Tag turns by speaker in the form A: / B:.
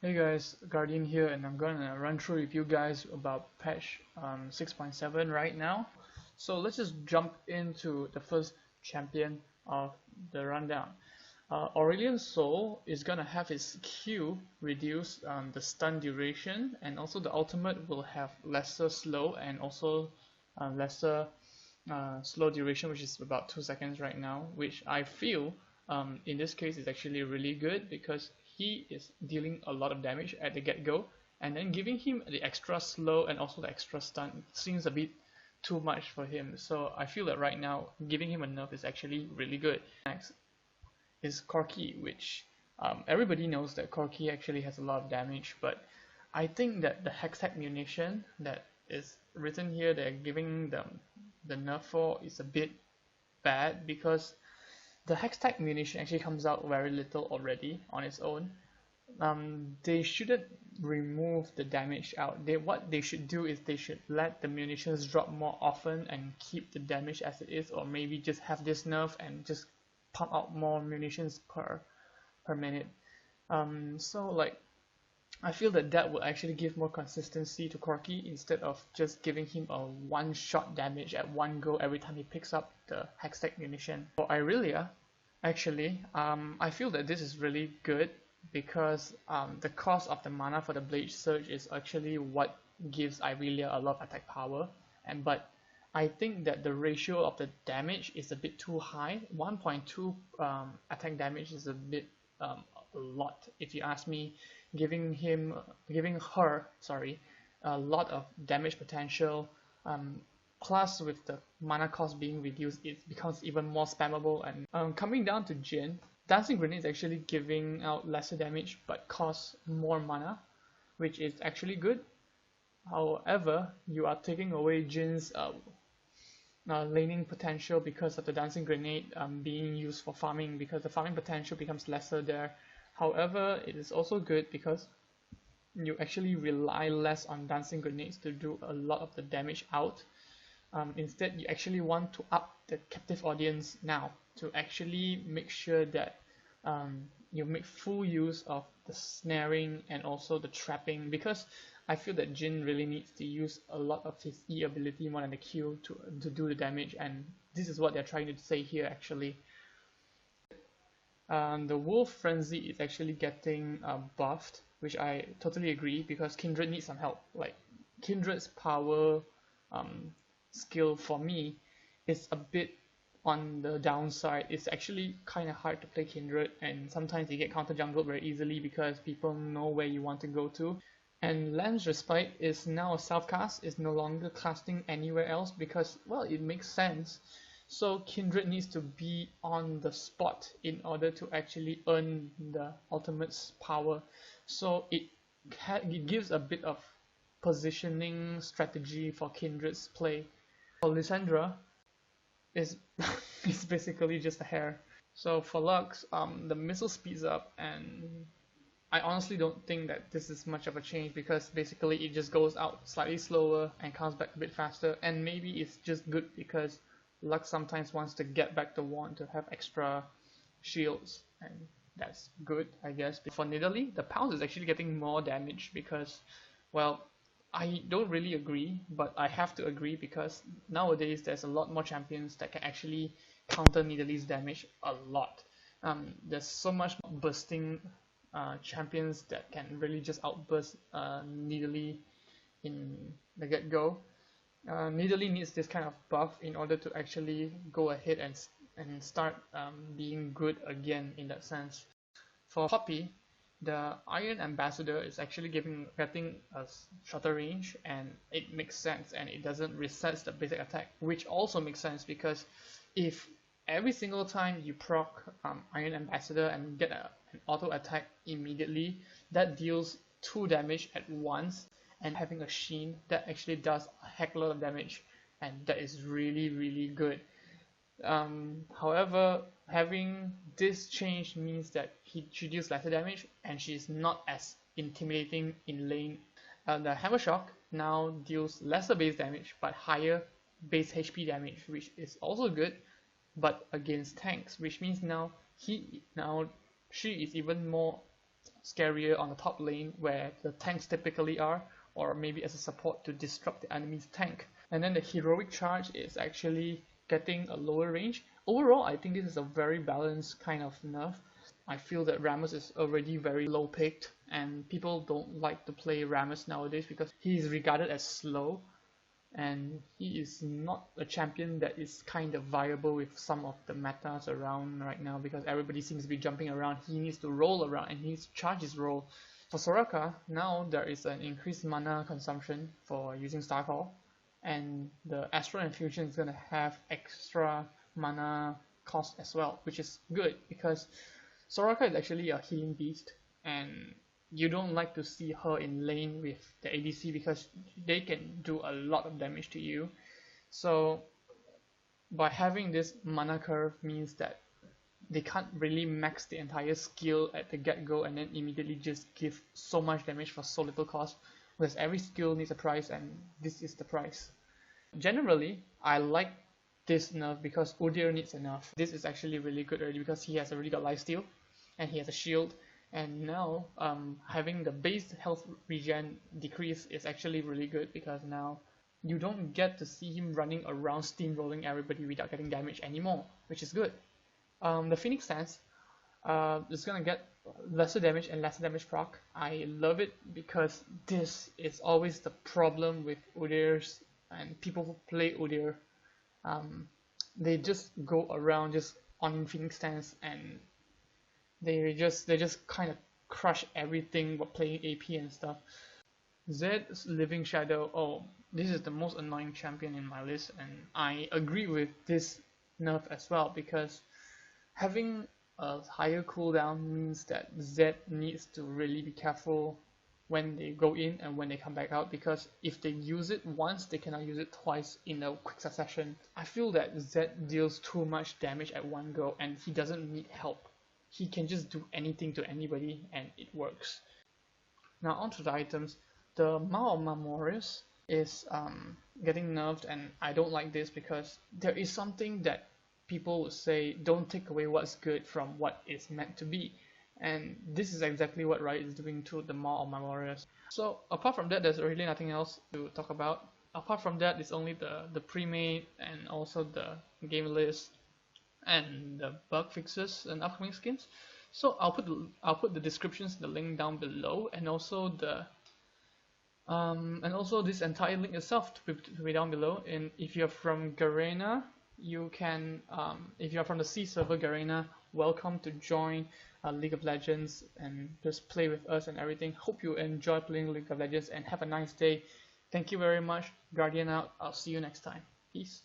A: Hey guys, Guardian here, and I'm gonna run through with you guys about patch 6.7 right now. So let's just jump into the first champion of the rundown. Aurelion Sol is gonna have his Q reduce the stun duration, and also the ultimate will have lesser slow and also lesser slow duration, which is about 2 seconds right now, which I feel in this case is actually really good because he is dealing a lot of damage at the get-go, and then giving him the extra slow and also the extra stun seems a bit too much for him. So I feel that right now giving him a nerf is actually really good. Next is Corki, which everybody knows that Corki actually has a lot of damage, but I think that the Hextech munition that is written here, they're giving them the nerf for, is a bit bad because the Hextech munition actually comes out very little already on its own. They shouldn't remove the damage out. What they should do is they should let the munitions drop more often and keep the damage as it is, or maybe just have this nerf and just pump out more munitions per minute. So like I feel that that would actually give more consistency to Corki instead of just giving him a one-shot damage at one go every time he picks up the Hextech munition. For Irelia, actually, I feel that this is really good because the cost of the mana for the Blade Surge is actually what gives Irelia a lot of attack power, but I think that the ratio of the damage is a bit too high. 1.2 attack damage is a bit a lot if you ask me. Giving her, sorry, a lot of damage potential. Plus with the mana cost being reduced, it becomes even more spammable. And coming down to Jhin, Dancing Grenade is actually giving out lesser damage but costs more mana, which is actually good. However, you are taking away Jin's laning potential because of the Dancing Grenade being used for farming, because the farming potential becomes lesser there. However, it is also good because you actually rely less on Dancing Grenades to do a lot of the damage out. Instead, you actually want to up the captive audience now to actually make sure that you make full use of the snaring and also the trapping, because I feel that Jhin really needs to use a lot of his E ability more than the Q to do the damage, and this is what they're trying to say here actually. The Wolf Frenzy is actually getting buffed, which I totally agree because Kindred needs some help. Like Kindred's power skill for me is a bit on the downside. It's actually kind of hard to play Kindred, and sometimes you get counter jungled very easily because people know where you want to go to. And Lance Respite is now a self-cast, is no longer casting anywhere else because, well, it makes sense. So Kindred needs to be on the spot in order to actually earn the ultimate's power. So it gives a bit of positioning strategy for Kindred's play. For Lysandra, is is basically just a hair. So for Lux, the missile speeds up, and I honestly don't think that this is much of a change because basically it just goes out slightly slower and comes back a bit faster, and maybe it's just good because Lux sometimes wants to get back the wand to have extra shields, and that's good, I guess. For Nidalee, the Pounce is actually getting more damage because, well, I don't really agree, but I have to agree because nowadays there's a lot more champions that can actually counter Nidalee's damage a lot. There's so much bursting champions that can really just outburst Nidalee in the get-go. Nidalee needs this kind of buff in order to actually go ahead and start being good again in that sense. For Poppy, the Iron Ambassador is actually getting a shorter range, and it makes sense, and it doesn't reset the basic attack, which also makes sense because if every single time you proc Iron Ambassador and get an auto attack immediately, that deals 2 damage at once, and having a Sheen that actually does a heck lot of damage, and that is really good. However, having this change means that she deals lesser damage and she's not as intimidating in lane. The Hammer Shock now deals lesser base damage but higher base HP damage, which is also good, but against tanks, which means now she is even more scarier on the top lane where the tanks typically are, or maybe as a support to disrupt the enemy's tank. And then the heroic charge is actually getting a lower range. Overall, I think this is a very balanced kind of nerf. I feel that Rammus is already very low picked, and people don't like to play Rammus nowadays because he is regarded as slow, and he is not a champion that is kind of viable with some of the metas around right now because everybody seems to be jumping around. He needs to roll around and he needs to charge his roll. For Soraka, now there is an increased mana consumption for using Star Call, and the Astral Infusion is going to have extra mana cost as well, which is good because Soraka is actually a healing beast, and you don't like to see her in lane with the ADC because they can do a lot of damage to you. So by having this mana curve means that they can't really max the entire skill at the get-go and then immediately just give so much damage for so little cost, because every skill needs a price and this is the price. Generally, I like this nerf because Udyr needs a nerf. This is actually really good already because he has already got lifesteal and he has a shield, and now having the base health regen decrease is actually really good because now you don't get to see him running around steamrolling everybody without getting damage anymore, which is good. The Phoenix Stance is gonna get lesser damage and lesser damage proc. I love it because this is always the problem with Udyrs and people who play Udyr. They just go around just on Phoenix Stance and they just kind of crush everything while playing AP and stuff. Zed's Living Shadow, oh, this is the most annoying champion in my list, and I agree with this nerf as well because having a higher cooldown means that Zed needs to really be careful when they go in and when they come back out, because if they use it once, they cannot use it twice in a quick succession. I feel that Zed deals too much damage at one go and he doesn't need help. He can just do anything to anybody and it works. Now onto the items. The Maw of Mamorius is getting nerfed, and I don't like this because there is something that people would say, don't take away what's good from what is meant to be. And this is exactly what Riot is doing to the Maw of Mamorius. So apart from that, there's really nothing else to talk about. Apart from that, it's only the pre-made and also the game list and the bug fixes and upcoming skins. So I'll put the descriptions, the link down below, and also this entire link itself to be down below. And if you're from Garena, you can if you're from the C server Garena, welcome to join League of Legends and just play with us and everything. Hope you enjoy playing League of Legends and have a nice day. Thank you very much. Guardian out. I'll see you next time. Peace.